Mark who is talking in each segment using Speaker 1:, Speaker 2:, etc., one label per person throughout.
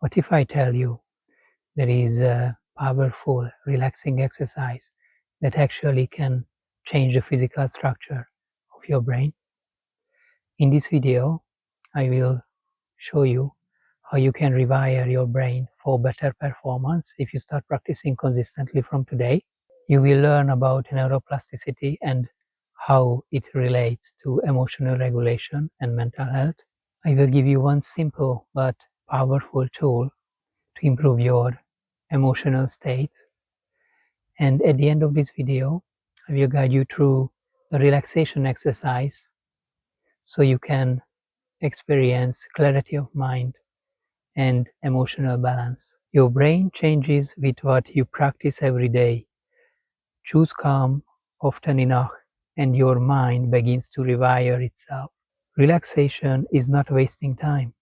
Speaker 1: What if I tell you there is a powerful, relaxing exercise that actually can change the physical structure of your brain? In this video, I will show you how you can rewire your brain for better performance if you start practicing consistently from today. You will learn about neuroplasticity and how it relates to emotional regulation and mental health. I will give you one simple but powerful tool to improve your emotional state. And at the end of this video, I will guide you through a relaxation exercise so you can experience clarity of mind and emotional balance. Your brain changes with what you practice every day. Choose calm often enough and your mind begins to rewire itself. Relaxation is not wasting time.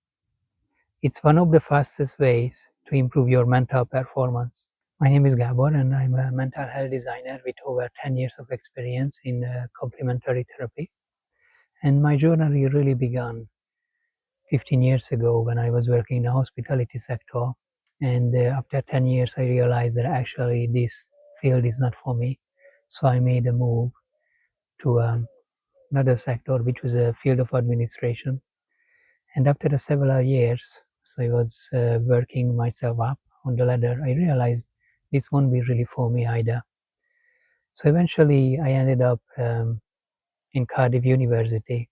Speaker 1: It's one of the fastest ways to improve your mental performance. My name is Gabor and I'm a mental health designer with over 10 years of experience in complementary therapy. And my journey really began 15 years ago when I was working in the hospitality sector. And after 10 years, I realized that actually this field is not for me. So I made a move to another sector, which was a field of administration. And after several years, so I was working myself up on the ladder, I realized this won't be really for me either. So eventually I ended up in Cardiff University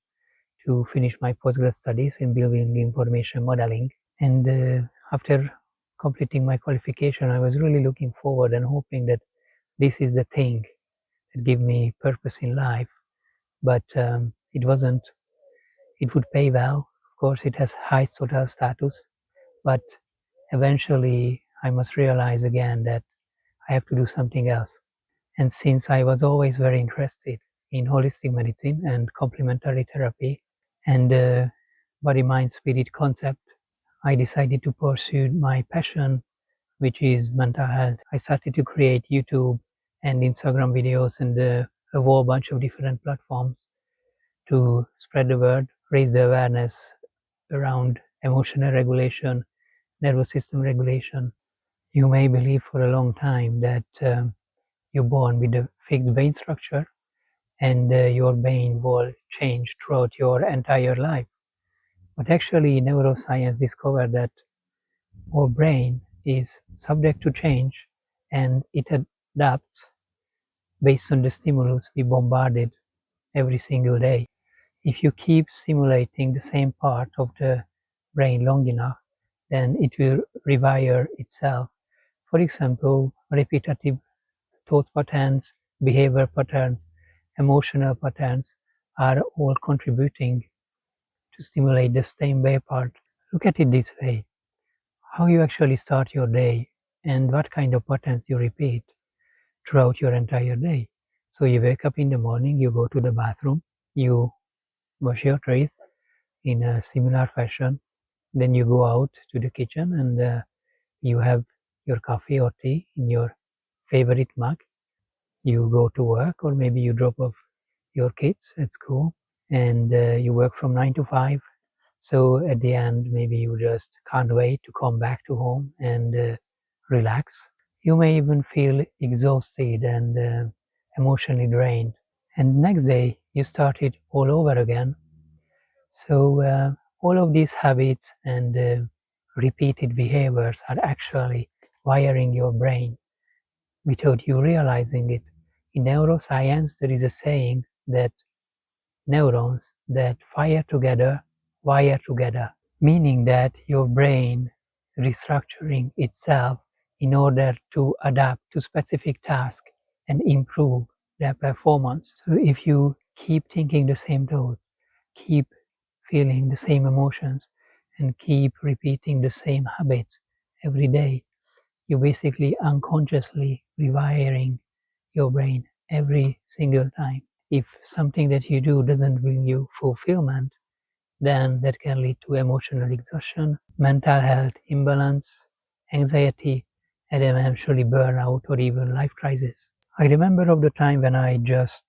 Speaker 1: to finish my postgrad studies in building information modeling. And after completing my qualification, I was really looking forward and hoping that this is the thing that give me purpose in life. But it wasn't. It would pay well. Of course, it has high social status. But eventually, I must realize again that I have to do something else. And since I was always very interested in holistic medicine and complementary therapy and body mind spirit concept, I decided to pursue my passion, which is mental health. I started to create YouTube and Instagram videos and a whole bunch of different platforms to spread the word, raise the awareness around emotional regulation, nervous system regulation. You may believe for a long time that you're born with a fixed brain structure and your brain will change throughout your entire life. But actually, neuroscience discovered that our brain is subject to change and it adapts based on the stimulus we bombarded every single day. If you keep stimulating the same part of the brain long enough, then it will rewire itself. For example, repetitive thought patterns, behavior patterns, emotional patterns are all contributing to stimulate the same way part. Look at it this way. How you actually start your day and what kind of patterns you repeat throughout your entire day. So you wake up in the morning, you go to the bathroom, you brush your teeth in a similar fashion, then you go out to the kitchen and you have your coffee or tea in your favorite mug. You go to work or maybe you drop off your kids at school and you work from 9 to 5. So at the end, maybe you just can't wait to come back to home and relax. You may even feel exhausted and emotionally drained. And next day, you start it all over again. So all of these habits and repeated behaviors are actually wiring your brain without you realizing it. In neuroscience, there is a saying that neurons that fire together wire together, meaning that your brain restructuring itself in order to adapt to specific tasks and improve their performance. So if you keep thinking the same thoughts, keep feeling the same emotions, and keep repeating the same habits every day, you're basically unconsciously rewiring your brain every single time. If something that you do doesn't bring you fulfillment, then that can lead to emotional exhaustion, mental health imbalance, anxiety, and eventually burnout or even life crisis. I remember of the time when I just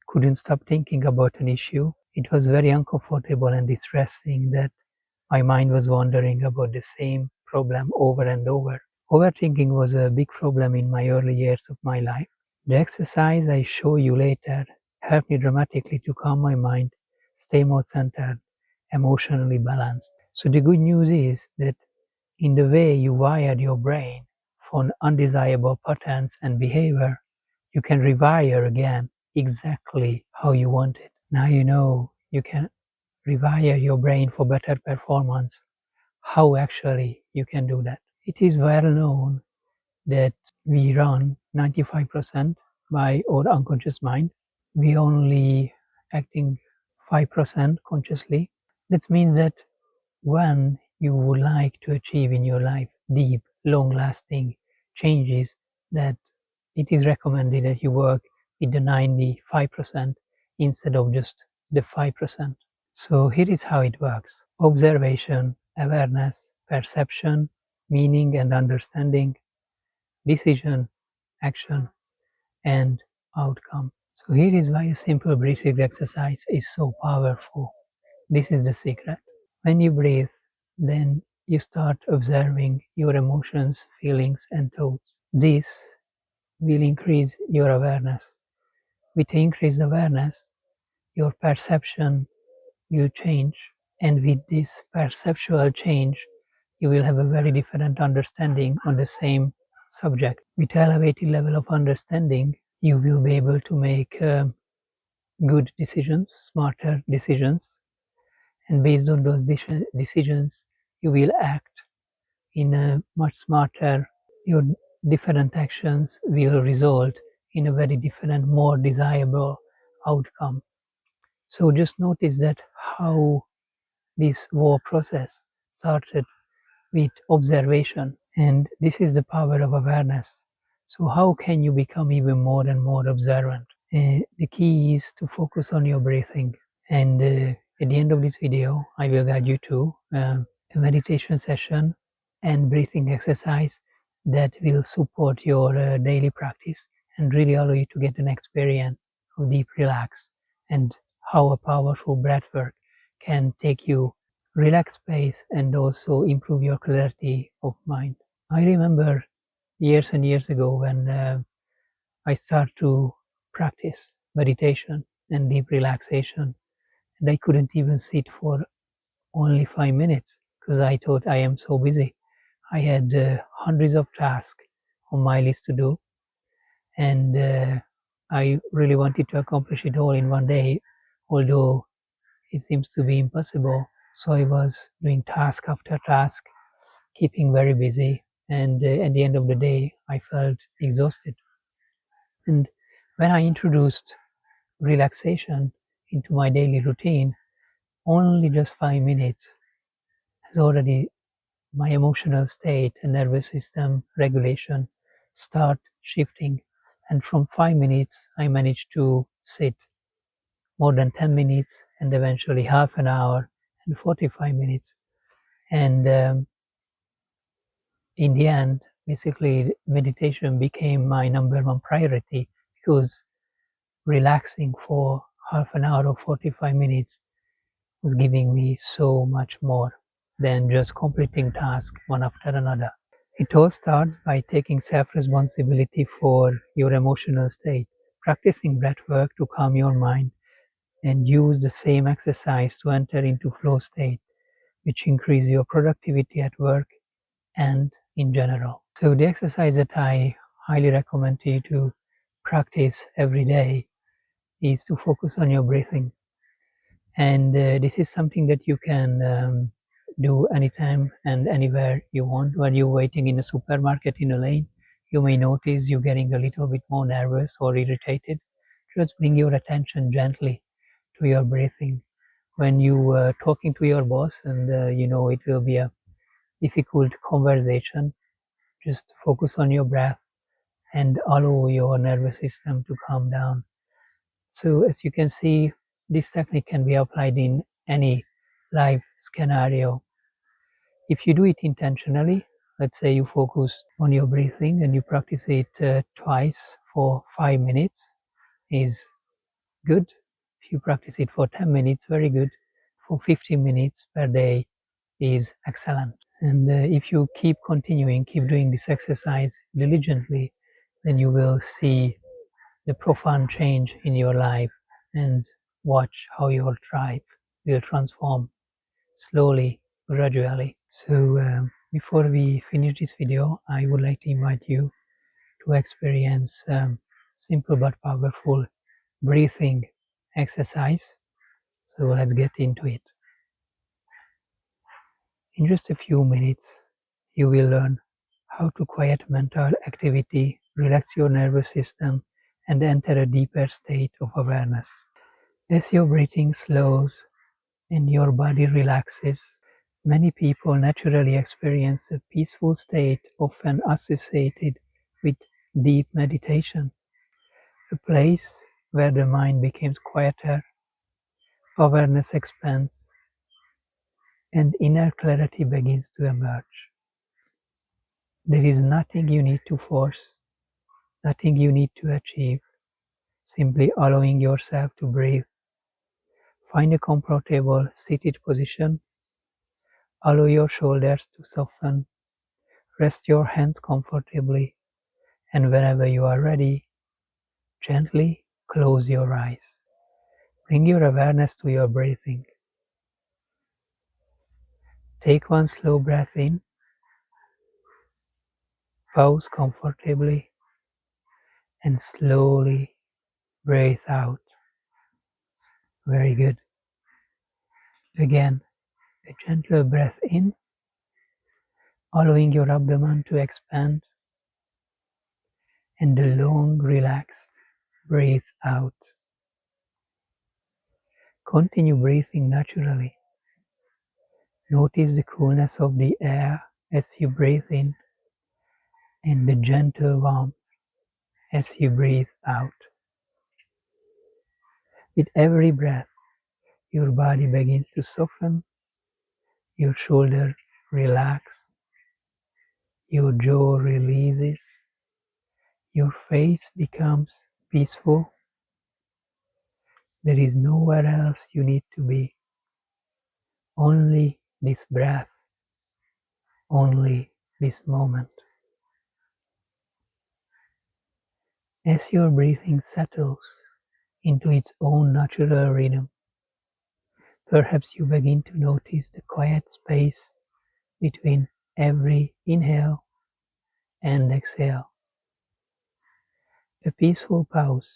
Speaker 1: couldn't stop thinking about an issue. It was very uncomfortable and distressing that my mind was wandering about the same problem over and over. Overthinking was a big problem in my early years of my life. The exercise I show you later helped me dramatically to calm my mind, stay more centered, emotionally balanced. So the good news is that in the way you wired your brain for undesirable patterns and behavior, you can rewire again exactly how you want it. Now you know you can rewire your brain for better performance. How actually you can do that? It is well known that we run 95% by our unconscious mind. We only acting 5% consciously. That means that when you would like to achieve in your life deep, long-lasting changes, that it is recommended that you work with the 95% instead of just the 5%. So here is how it works. Observation, awareness, perception, meaning and understanding, decision, action, and outcome. So here is why a simple breathing exercise is so powerful. This is the secret. When you breathe, then you start observing your emotions, feelings, and thoughts. This will increase your awareness. With increased awareness, your perception will change. And with this perceptual change, you will have a very different understanding on the same subject. With elevated level of understanding, you will be able to make good decisions, smarter decisions, and based on those decisions, you will act in a much smarter. Your different actions will result in a very different, more desirable outcome. So just notice that how this war process started with observation, and this is the power of awareness. So how can you become even more and more observant? The key is to focus on your breathing, and at the end of this video I will guide you to a meditation session and breathing exercise that will support your daily practice and really allow you to get an experience of deep relax, and how a powerful breathwork can take you relax space and also improve your clarity of mind. I remember years and years ago when I started to practice meditation and deep relaxation, and I couldn't even sit for only 5 minutes because I thought I am so busy. I had hundreds of tasks on my list to do, and I really wanted to accomplish it all in one day, although it seems to be impossible. So I was doing task after task, keeping very busy, and at the end of the day, I felt exhausted. And when I introduced relaxation into my daily routine, only just 5 minutes has already my emotional state and nervous system regulation start shifting. And from 5 minutes, I managed to sit more than 10 minutes and eventually half an hour and 45 minutes. And in the end, basically, meditation became my number one priority because relaxing for half an hour or 45 minutes was giving me so much more than just completing tasks one after another. It all starts by taking self-responsibility for your emotional state, practicing breathwork to calm your mind, and use the same exercise to enter into flow state, which increase your productivity at work and in general. So the exercise that I highly recommend to you to practice every day is to focus on your breathing. And this is something that you can do anytime and anywhere you want. When you're waiting in a supermarket in a lane, you may notice you're getting a little bit more nervous or irritated. Just bring your attention gently to your breathing. When you are talking to your boss and you know it will be a difficult conversation, just focus on your breath and allow your nervous system to calm down. So as you can see, this technique can be applied in any life scenario. If you do it intentionally, let's say you focus on your breathing and you practice it twice for 5 minutes, is good. If you practice it for 10 minutes, very good. For 15 minutes per day is excellent. And if you keep doing this exercise diligently, then you will see the profound change in your life and watch how your life will transform slowly, gradually. So before we finish this video, I would like to invite you to experience simple but powerful breathing exercise. So let's get into it. In just a few minutes, you will learn how to quiet mental activity, relax your nervous system, and enter a deeper state of awareness. As your breathing slows and your body relaxes, many people naturally experience a peaceful state often associated with deep meditation, a place where the mind becomes quieter, awareness expands, and inner clarity begins to emerge. There is nothing you need to force, nothing you need to achieve, simply allowing yourself to breathe. Find a comfortable seated position, allow your shoulders to soften, rest your hands comfortably, and whenever you are ready, gently close your eyes. Bring your awareness to your breathing. Take one slow breath in, pause comfortably, and slowly breathe out. Very good. Again, a gentle breath in, allowing your abdomen to expand, and a long, relaxed breathe out. Continue breathing naturally. Notice the coolness of the air as you breathe in, and the gentle warmth as you breathe out. With every breath, your body begins to soften, your shoulders relax, your jaw releases, your face becomes peaceful. There is nowhere else you need to be. Only this breath, only this moment. As your breathing settles into its own natural rhythm, perhaps you begin to notice the quiet space between every inhale and exhale. A peaceful pause,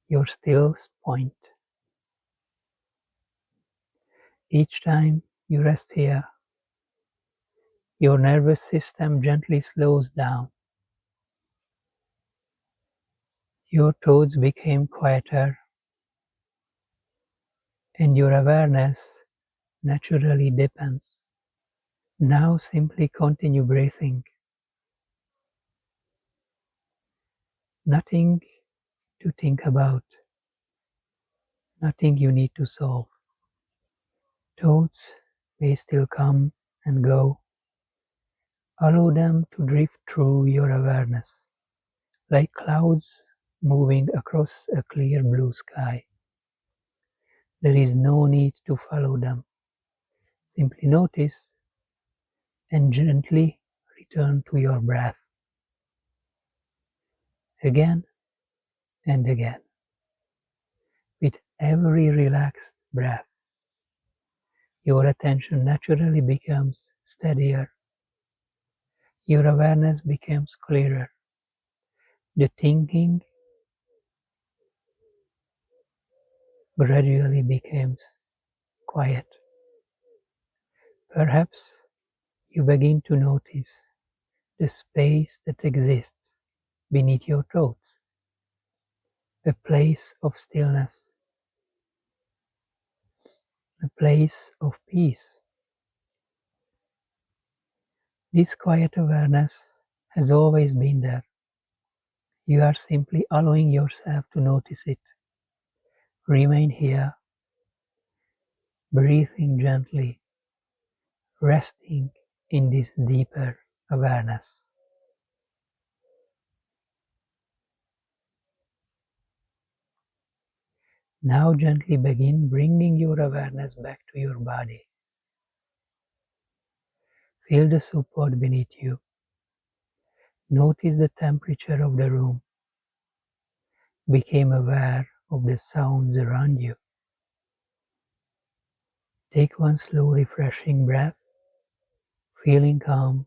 Speaker 1: your still point. Each time you rest here, your nervous system gently slows down. Your thoughts became quieter, and your awareness naturally deepens. Now simply continue breathing. Nothing to think about, nothing you need to solve. Thoughts may still come and go. Allow them to drift through your awareness, like clouds moving across a clear blue sky. There is no need to follow them. Simply notice and gently return to your breath again and again. With every relaxed breath, your attention naturally becomes steadier. Your awareness becomes clearer. The thinking gradually becomes quiet. Perhaps you begin to notice the space that exists beneath your thoughts, a place of stillness, a place of peace. This quiet awareness has always been there. You are simply allowing yourself to notice it. Remain here, breathing gently, resting in this deeper awareness. Now gently begin bringing your awareness back to your body. Feel the support beneath you. Notice the temperature of the room. Become aware of the sounds around you. Take one slow, refreshing breath, feeling calm,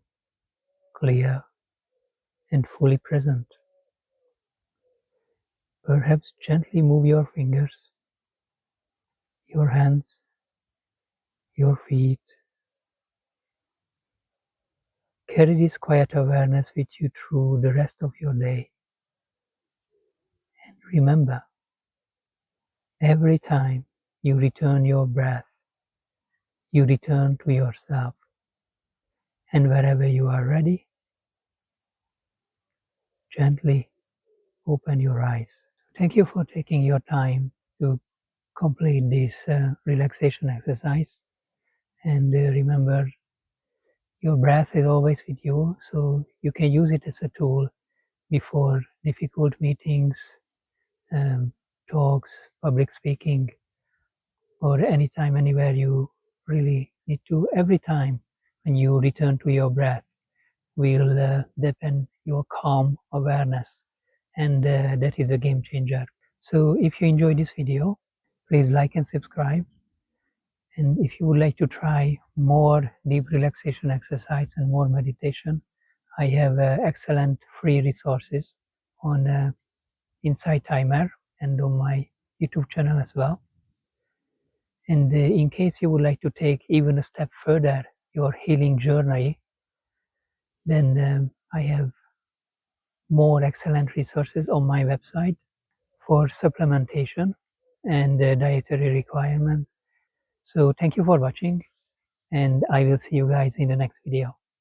Speaker 1: clear, and fully present. Perhaps gently move your fingers, your hands, your feet. Carry this quiet awareness with you through the rest of your day. And remember, every time you return your breath, you return to yourself. And wherever you are ready, gently open your eyes. Thank you for taking your time to complete this relaxation exercise. And remember, your breath is always with you, so you can use it as a tool before difficult meetings, um, talks, public speaking, or anytime, anywhere you really need to. Every time when you return to your breath, will deepen your calm awareness, and that is a game changer. So if you enjoyed this video, please like and subscribe. And if you would like to try more deep relaxation exercise and more meditation, I have excellent free resources on Insight Timer and on my YouTube channel as well. And in case you would like to take even a step further your healing journey, then I have more excellent resources on my website for supplementation and dietary requirements. So thank you for watching, and I will see you guys in the next video.